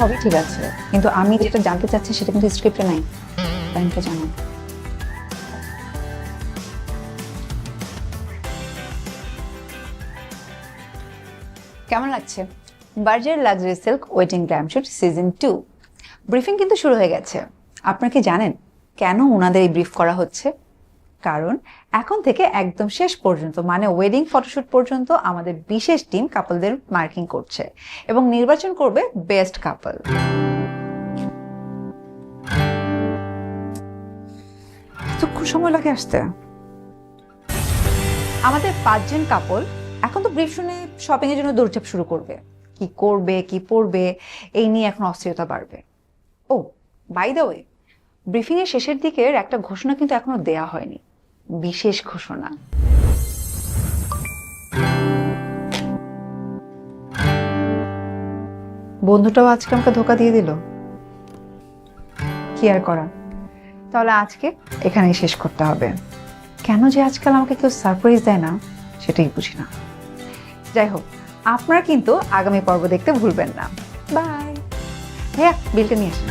সবই ঠিক আছে, কিন্তু আমি যেটা জানতে চাচ্ছি সেটা কিন্তু স্ক্রিপ্টে নাই। টাইমটা জানো। কেমন লাগছে? Berger luxury silk wedding glam shoot season 2 briefing কিন্তু শুরু হয়ে গেছে। আপনারা কি জানেন কেন ওনাদের এই ব্রিফ করা হচ্ছে? কারণ এখন থেকে একদম শেষ পর্যন্ত মানে ওয়েডিং ফটোশুট পর্যন্ত আমাদের বিশেষ টিম কাপলদের মার্কিং করছে এবং নির্বাচন করবে বেস্ট কাপল। এতক্ষণ সময় লাগে আসতে? আমাদের 5 জন কাপল এখন তো ব্রিফ শুনে শপিং এর জন্য দৌড়ঝাঁপ শুরু করবে। কি করবে কি পরবে এই নিয়ে এখন অস্থিরতা বাড়বে। ও বাই দ্য ওয়ে, ব্রিফিং এর শেষের দিকের একটা ঘোষণা কিন্তু এখনো দেয়া হয়নি, বিশেষ ঘোষণা। বন্ধুটাও আজকে আমাকে ধোকা দিয়ে দিল, কি আর করা। তাহলে আজকে এখানেই শেষ করতে হবে। কেন যে আজকাল আমাকে কেউ সারপ্রাইজ দেয় না সেটাই বুঝি না। যাই হোক, আপনারা কিন্তু আগামী পর্ব দেখতে ভুলবেন না। বাই। ভাইয়া বিলটা নিয়ে আসেন।